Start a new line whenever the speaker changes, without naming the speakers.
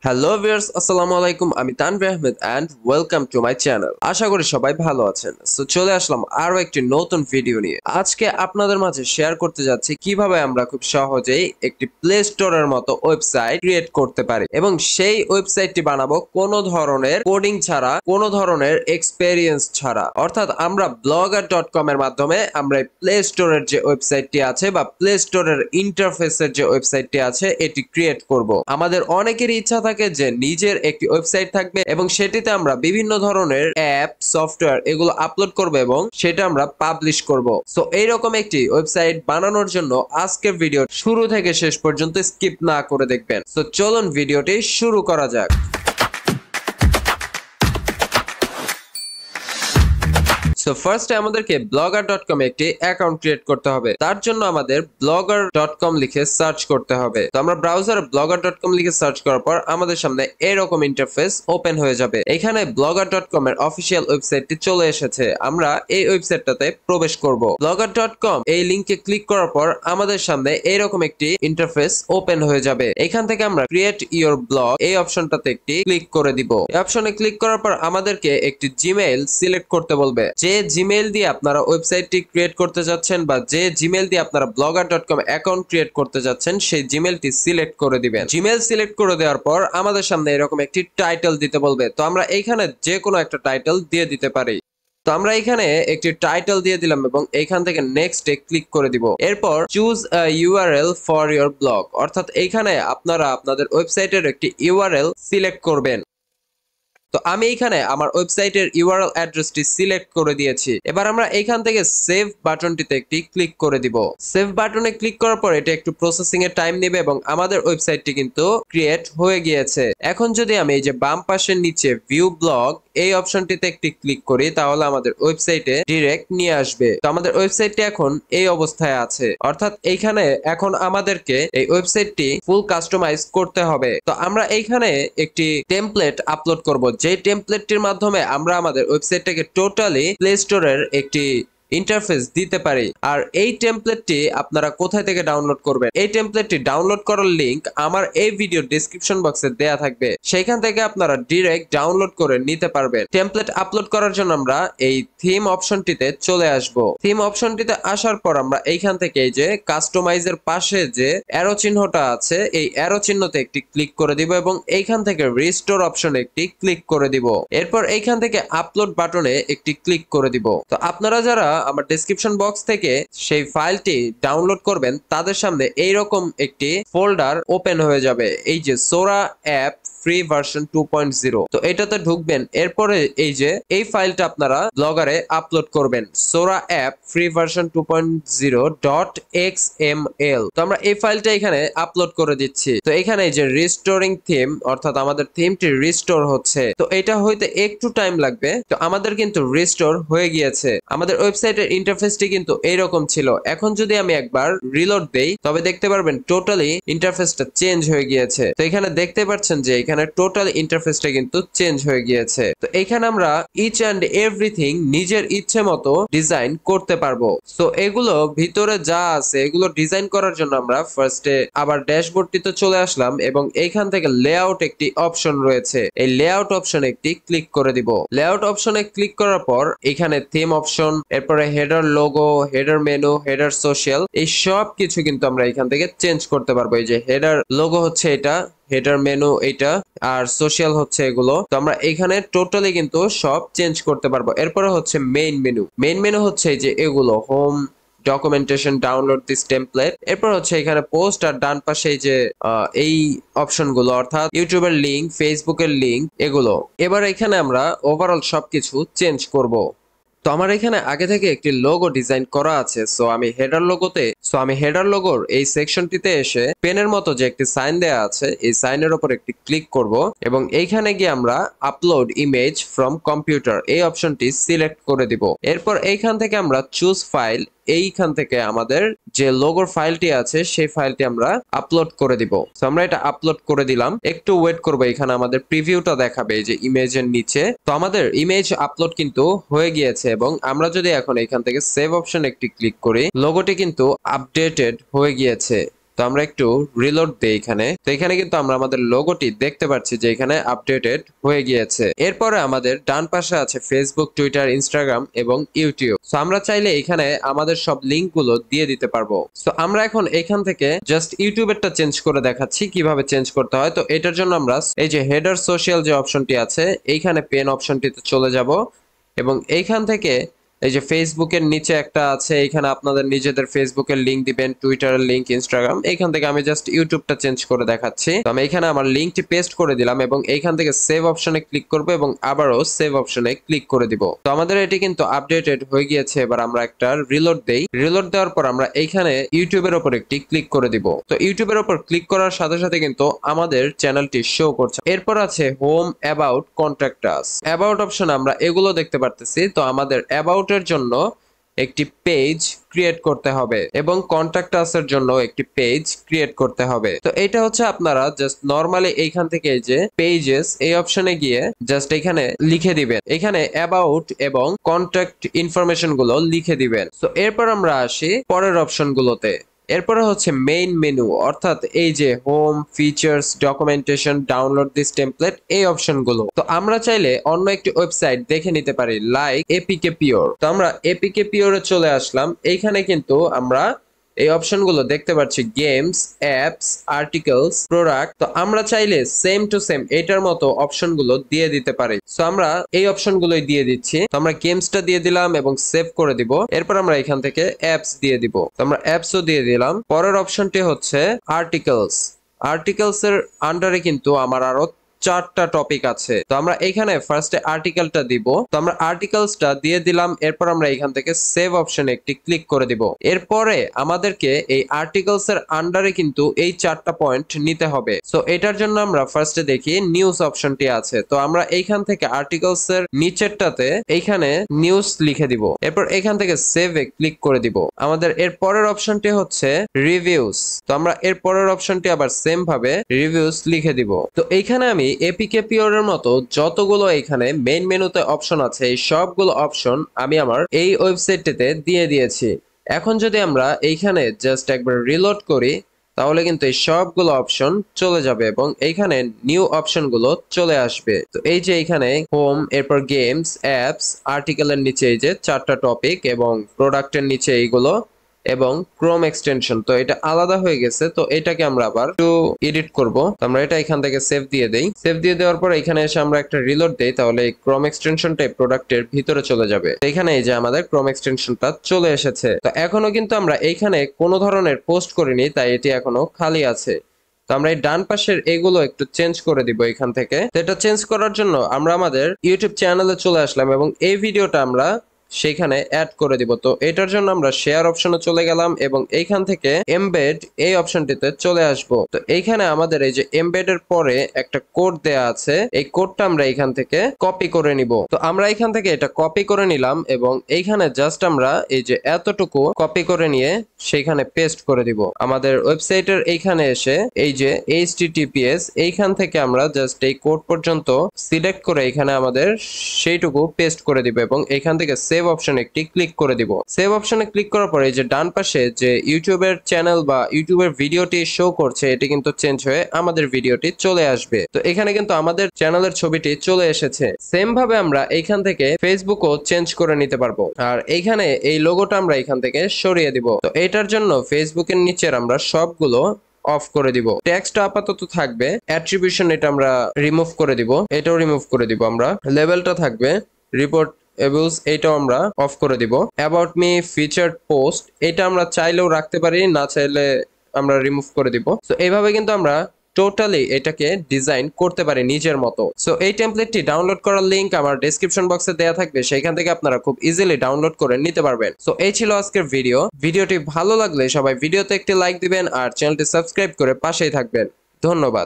Hello viewers, আসসালামু আলাইকুম। আমি Tanvir Ahmed and welcome to my channel. আশা করি সবাই ভালো আছেন। সো চলে আসলাম আরো একটি নতুন ভিডিও নিয়ে। আজকে আপনাদের মাঝে শেয়ার করতে যাচ্ছি কিভাবে আমরা খুব সহজেই একটি প্লে স্টোরের মতো ওয়েবসাইট ক্রিয়েট করতে পারি এবং সেই ওয়েবসাইটটি বানাবো কোনো ধরনের কোডিং ছাড়া, কোনো ধরনের এক্সপেরিয়েন্স ছাড়া। অর্থাৎ আমরা blogger.com এর মাধ্যমে আমরা প্লে স্টোরের যে ওয়েবসাইটটি আছে বা প্লে স্টোরের ইন্টারফেসের যে ওয়েবসাইটটি আছে এটি ক্রিয়েট করব। আমাদের অনেকেরই ইচ্ছা থাকে যে নিজের একটি ওয়েবসাইট থাকবে এবং সেটিতে আমরা বিভিন্ন ধরনের অ্যাপ, সফটওয়্যার এগুলো আপলোড করব এবং সেটা আমরা পাবলিশ করব। সো এইরকম একটি ওয়েবসাইট বানানোর জন্য আজকের ভিডিও শুরু থেকে শেষ পর্যন্ত স্কিপ না করে দেখবেন। সো চলুন ভিডিওটি শুরু করা যাক। সো ফার্স্টে আমাদেরকে blogger.com একটি অ্যাকাউন্ট ক্রিয়েট করতে হবে। তার জন্য আমাদের blogger.com লিখে সার্চ করতে হবে। তো আমরা ব্রাউজারে blogger.com লিখে সার্চ করার পর আমাদের সামনে এরকম ইন্টারফেস ওপেন হয়ে যাবে। এখানে blogger.com এর অফিসিয়াল ওয়েবসাইটটি চলে এসেছে। আমরা এই ওয়েবসাইটটাতে প্রবেশ করব। blogger.com এই লিংকে ক্লিক করার পর আমাদের সামনে এরকম একটি ইন্টারফেস ওপেন হয়ে যাবে। এখান থেকে আমরা ক্রিয়েট ইওর ব্লগ এই অপশনটাতে একটি ক্লিক করে দিব। এই অপশনে ক্লিক করার পর আমাদেরকে একটি জিমেইল সিলেক্ট করতে বলবে। যে জিমেইল দিয়ে আপনারা ওয়েবসাইটটি ক্রিয়েট করতে যাচ্ছেন বা যে জিমেইল দিয়ে আপনারা blogger.com অ্যাকাউন্ট ক্রিয়েট করতে যাচ্ছেন সেই জিমেইলটি সিলেক্ট করে দিবেন। জিমেইল সিলেক্ট করে দেওয়ার পর আমাদের সামনে এরকম একটি টাইটেল দিতে বলবে। তো আমরা এইখানে যে কোনো একটা টাইটেল দিয়ে দিতে পারি। তো আমরা এখানে একটি টাইটেল দিয়ে দিলাম এবং এইখান থেকে নেক্সট এ ক্লিক করে দিব। এরপর choose a URL for your blog, অর্থাৎ এইখানে আপনারা আপনাদের ওয়েবসাইটের একটি ইউআরএল সিলেক্ট করবেন। তো আমি এখানে আমার ওয়েবসাইটের ইউআরএল অ্যাড্রেসটি সিলেক্ট করে দিয়েছি। এবার আমরা এখান থেকে সেভ বাটনটিতে একটি ক্লিক করে দিব। সেভ বাটনে ক্লিক করার পর এটা একটু প্রসেসিং এর টাইম নেবে এবং আমাদের ওয়েবসাইটটি কিন্তু ক্রিয়েট হয়ে গিয়েছে। এখন যদি আমি এই যে বাম পাশের নিচে ভিউ ব্লগ এই অপশনটিতে একটি ক্লিক করি তাহলে আমাদের ওয়েবসাইটে ডিরেক্ট নিয়ে আসবে। তো আমাদের ওয়েবসাইটটি এখন এই অবস্থায় আছে, অর্থাৎ এইখানে এখন আমাদেরকে এই ওয়েবসাইটটি ফুল কাস্টমাইজ করতে হবে। তো আমরা এইখানে একটি টেমপ্লেট আপলোড করব, যে টেমপ্লেটটির মাধ্যমে আমরা আমাদের ওয়েবসাইটটাকে টোটালি প্লে স্টোরের একটি ইন্টারফেস দিতে পারি। আর এই টেমপ্লেটটি আপনারা কোথায় থেকে ডাউনলোড করবেন, এই টেমপ্লেটটি ডাউনলোড করার লিংক আমার এই ভিডিওর ডেসক্রিপশন বক্সে দেয়া থাকবে। সেখান থেকে আপনারা ডিরেক্ট ডাউনলোড করে নিতে পারবেন। টেমপ্লেট আপলোড করার জন্য আমরা এই থিম অপশনটিতে চলে আসব। থিম অপশনটিতে আসার পর আমরা এইখান থেকে এই যে কাস্টমাইজের পাশে যে অ্যারো চিহ্নটা আছে এই অ্যারো চিহ্নতে একটি ক্লিক করে দিব এবং এইখান থেকে রিস্টোর অপশনে একটি ক্লিক করে দিব। এরপর এইখান থেকে আপলোড বাটনে একটি ক্লিক করে দিব। তো আপনারা যারা আমার ডেসক্রিপশন বক্স থেকে সেই ফাইলটি ডাউনলোড করবেন তাদের সামনে এইরকম একটি ফোল্ডার ওপেন হয়ে যাবে, এই যে সোরা অ্যাপ ফ্রি ভার্সন 2.0। তো এটাতে ঢুকবেন। এরপরে এই যে এই ফাইলটা আপনারা ব্লগারে আপলোড করবেন, সোরা অ্যাপ ফ্রি ভার্সন 2.0.xml। তো আমরা এই ফাইলটা এখানে আপলোড করে দিচ্ছি। তো এখানে এই যে রিস্টোরিং থিম, অর্থাৎ আমাদের থিমটি রিস্টোর হচ্ছে। তো এটা হইতে একটু টাইম লাগবে। তো আমাদের কিন্তু রিস্টোর হয়ে গিয়েছে। আমাদের ওয়েবসাইটের ইন্টারফেসটি কিন্তু এইরকম ছিল। এখন যদি আমি একবার রিলোড দেই তবে দেখতে পারবেন টোটালি ইন্টারফেসটা চেঞ্জ হয়ে গিয়েছে। তো এখানে দেখতে পাচ্ছেন যে এখানে টোটাল ইন্টারফেসটা কিন্তু চেঞ্জ হয়ে গিয়েছে। তো এখানে আমরা ইচ অ্যান্ড এভরিথিং নিজের ইচ্ছে মতো ডিজাইন করতে পারবো। সো এগুলো ভিতরে যা আছে এগুলো ডিজাইন করার জন্য আমরা ফার্স্টে আবার ড্যাশবোর্ডটিতে চলে আসলাম এবং এইখান থেকে লেআউট একটি অপশন রয়েছে, এই লেআউট অপশনে একটি ক্লিক করে দিব। লেআউট অপশনে ক্লিক করার পর এখানে থিম অপশন, এরপরে header logo, header menu, header social এই সব কিছু কিন্তু আমরা এখান থেকে চেঞ্জ করতে পারবো। এই যে হেডার লোগো হচ্ছে এটা, হেডার মেনু এটা, আর সোশ্যাল হচ্ছে এগুলো। তো আমরা এখানে টোটালি কিন্তু সব চেঞ্জ করতে পারবো। এরপরে হচ্ছে মেইন মেনু। মেইন মেনু হচ্ছে এই যে এগুলো home, documentation, download this template. এরপর হচ্ছে এখানে পোস্ট আর ডান পাশে এই যে এই অপশনগুলো, অর্থাৎ ইউটিউবের লিংক, ফেসবুকের লিংক এগুলো। এবার এখানে আমরা ওভারঅল সবকিছু চেঞ্জ করব। তো আমার এখানে আগে থেকে একটি লোগো ডিজাইন করা আছে। সো আমি হেডার লোগোর এই সেকশনটিতে এসে পেনের মতো যে একটি সাইন দেয়া আছে এই সাইনের উপর একটি ক্লিক করব এবং এইখানে গিয়ে আমরা আপলোড ইমেজ ফ্রম কম্পিউটার এই অপশনটি সিলেক্ট করে দিব। এরপর এইখান থেকে আমরা চুজ ফাইল, এইখান থেকে আমাদের যে লোগোর ফাইলটি আছে সেই ফাইলটি আমরা আপলোড করে দিব। তো আমরা এটা আপলোড করে দিলাম। একটু ওয়েট করব, এখানে আমাদের প্রিভিউটা দেখাবে এই যে ইমেজের নিচে। তো আমাদের ইমেজ আপলোড কিন্তু হয়ে গিয়েছে এবং আমরা যদি এখন এখান থেকে সেভ অপশন একটি ক্লিক করি লোগোটি কিন্তু আপডেটেড হয়ে গিয়েছে। তো আমরা একটু রিলোড দেই এখানে। তো এখানে কিন্তু আমরা আমাদের লোগোটি দেখতে পাচ্ছি যে এখানে আপডেটেড হয়ে গিয়েছে। এরপরে আমাদের ডান পাশে আছে ফেসবুক, টুইটার, ইনস্টাগ্রাম এবং ইউটিউব। তো আমরা চাইলে এখানে আমাদের সব লিংক গুলো দিয়ে দিতে পারবো। তো আমরা এখন এখান থেকে জাস্ট ইউটিউবেরটা চেঞ্জ করে দেখাচ্ছি কিভাবে চেঞ্জ করতে হয়। তো এটার জন্য আমরা এই যে হেডার সোশ্যাল যে অপশনটি আছে এইখানে পেন অপশনটিতে চলে যাব এবং এইখান থেকে এই যে ফেসবুকের নিচে একটা আছে, এখানে আপনাদের নিজেদের ফেসবুকের লিংক দিবেন, টুইটারের লিংক, ইনস্টাগ্রাম। এইখান থেকে আমি জাস্ট ইউটিউবটা চেঞ্জ করে দেখাচ্ছি। তো আমি এখানে আমার লিংকটি পেস্ট করে দিলাম এবং এইখান থেকে সেভ অপশনে ক্লিক করব এবং আবারও সেভ অপশনে ক্লিক করে দিব। তো আমাদের এটি কিন্তু আপডেটেড হয়ে গিয়েছে। এবার আমরা একটা রিলোড দেই। রিলোড দেওয়ার পর আমরা এইখানে ইউটিউবের উপর একটি ক্লিক করে দিব। তো ইউটিউবের উপর ক্লিক করার সাথে সাথে কিন্তু আমাদের চ্যানেলটি শো করছে। এরপর আছে home, about, contact us. About অপশনে আমরা এগুলো দেখতে পারতেছি। তো আমাদের অ্যাবাউট এর জন্য একটি পেজ ক্রিয়েট করতে হবে এবং কন্ট্যাক্ট আস এর জন্য একটি পেজ ক্রিয়েট করতে হবে। তো এটা হচ্ছে আপনারা জাস্ট নরমালি এইখান থেকে এই যে পেজেস এই অপশনে গিয়ে জাস্ট এখানে লিখে দিবেন, এখানে অ্যাবাউট এবং কন্ট্যাক্ট ইনফরমেশন গুলো লিখে দিবেন। তো এরপর আমরা আসি পরের অপশন গুলোতে। এরপরে হচ্ছে মেইন মেনু, অর্থাৎ এই যে home, features, documentation, download this template, এই অপশনগুলো। তো আমরা চাইলে অন্য একটি ওয়েবসাইট দেখে নিতে পারি, লাইক এপিকে পিওর। তো আমরা এপিকে পিওরে চলে আসলাম। এইখানে কিন্তু আমরা এই অপশনগুলো দেখতে পাচ্ছি, গেমস, অ্যাপস, আর্টিকেলস, প্রোডাক্ট। তো আমরা চাইলে সেম টু সেম এটার মতো অপশনগুলো দিয়ে দিতে পারি। সো আমরা এই অপশনগুলোই দিয়ে দিচ্ছি। তো আমরা গেমসটা দিয়ে দিলাম এবং সেভ করে দিব। এরপর আমরা এখান থেকে অ্যাপস দিয়ে দিব। তো আমরা অ্যাপসও দিয়ে দিলাম। পরের অপশনটি হচ্ছে আর্টিকেলস। আর্টিকেলস এর আন্ডারে কিন্তু আমার আরো 4টা টপিক আছে। তো আমরা এখানে ফার্স্টে আর্টিকেলটা দিব। তো আমরা আর্টিকেলসটা দিয়ে দিলাম। এরপর আমরা এখান থেকে সেভ অপশনে একটি ক্লিক করে দিব। এরপরে আমাদেরকে এই আর্টিকেলস এর আন্ডারে কিন্তু এই 4টা পয়েন্ট নিতে হবে। সো এটার জন্য আমরা ফার্স্টে দেখি নিউজ অপশনটি আছে। তো আমরা এইখান থেকে আর্টিকেলস এর নিচেরটাতে এইখানে নিউজ লিখে দিব। এরপর এখান থেকে সেভে ক্লিক করে দিব। আমাদের এর পরের অপশনটি হচ্ছে রিভিউস। তো আমরা এর পরের অপশনটি আবার সেম ভাবে রিভিউস লিখে দিব। তো এইখানে আমি এপিকে পিওর এর মতো যতগুলো এখানে মেইন মেনুতে অপশন আছে এই সবগুলো অপশন আমি আমার এই ওয়েবসাইটটিতে দিয়ে দিয়েছি। এখন যদি আমরা এইখানে জাস্ট একবার রিলোড করি তাহলে কিন্তু এই সবগুলো অপশন চলে যাবে এবং এইখানে নিউ অপশন গুলো চলে আসবে। তো এই যে এইখানে হোম, এরপর গেমস, অ্যাপস, আর্টিকেলের নিচে এই যে 4টা টপিক এবং প্রোডাক্টের নিচে এইগুলো এবং ক্রোম এক্সটেনশন। তো এটা আলাদা হয়ে গেছে। তো এটাকে আমরা আবার একটু এডিট করব। আমরা এটা এখান থেকে সেভ দিয়ে দেই। সেভ দিয়ে দেওয়ার পর এখানে এসে আমরা একটা রিলোড দেই, তাহলে এই ক্রোম এক্সটেনশনটা প্রোডাক্টের ভিতরে চলে যাবে। এখানে এই যে আমাদের ক্রোম এক্সটেনশনটা চলে এসেছে। তো এখনো কিন্তু আমরা এইখানে কোনো ধরনের পোস্ট করিনি, তাই এটি এখনো খালি আছে। তো আমরা এই ডান পাশের এগুলো একটু চেঞ্জ করে দিব এখান থেকে। তো এটা চেঞ্জ করার জন্য আমরা আমাদের ইউটিউব চ্যানেলে চলে আসলাম এবং এই ভিডিওটা আমরা সেখানে অ্যাড করে দিব। তো এটার জন্য আমরা শেয়ার অপশনে চলে গেলাম এবং এইখান থেকে এমবেড এই অপশনটিতে চলে আসব। তো এইখানে আমাদের এই যে এমবেড এর পরে একটা কোড দেয়া আছে, এই কোডটা আমরা এখান থেকে কপি করে নিব। তো আমরা এখান থেকে এটা কপি করে নিলাম এবং এইখানে জাস্ট আমরা এই যে এতটুকু কপি করে নিয়ে সেইখানে পেস্ট করে দিব। আমাদের ওয়েবসাইটের এইখানে এসে এই যে https এইখান থেকে আমরা জাস্ট এই কোড পর্যন্ত সিলেক্ট করে এখানে আমাদের সেইটুকু পেস্ট করে দিব এবং এখান থেকে সেভ অপশনে একটি ক্লিক করে দিব। সেভ অপশনে ক্লিক করার পরে এই যে ডান পাশে যে ইউটিউবের চ্যানেল বা ইউটিউবের ভিডিওটি শো করছে এটি কিন্তু চেঞ্জ হয়ে আমাদের ভিডিওটি চলে আসবে। তো এখানে কিন্তু আমাদের চ্যানেলের ছবিটি চলে এসেছে। সেম ভাবে আমরা এইখান থেকে ফেসবুকও চেঞ্জ করে নিতে পারবো। আর এইখানে এই লোগোটা আমরা এখান থেকে সরিয়ে দিব। তো এটার জন্য ফেসবুকের নিচের আমরা সবগুলো অফ করে দিব। টেক্সট আপাতত থাকবে, অ্যাট্রিবিউশন এটা আমরা রিমুভ করে দিব, এটাও রিমুভ করে দিব। আমরা লেভেলটা থাকবে, রিপোর্ট অ্যাবিউজ এটাও আমরা অফ করে দিব। অ্যাবাউট মি, ফিচার্ড পোস্ট এটা আমরা চাইলেও রাখতে পারি, না চাইলে আমরা রিমুভ করে দিব। তো এইভাবে কিন্তু আমরা টোটালি এটাকে ডিজাইন করতে পারি নিজের মতো। সো এই টেমপ্লেটটি ডাউনলোড করার লিংক আমার ডেসক্রিপশন বক্সে দেওয়া থাকবে, সেখান থেকে আপনারা খুব ইজিলি ডাউনলোড করে নিতে পারবেন। সো এই ছিল আজকের ভিডিও। ভিডিওটি ভালো লাগলে সবাই ভিডিওতে একটি লাইক দিবেন আর চ্যানেলটি সাবস্ক্রাইব করে পাশেই থাকবেন। ধন্যবাদ।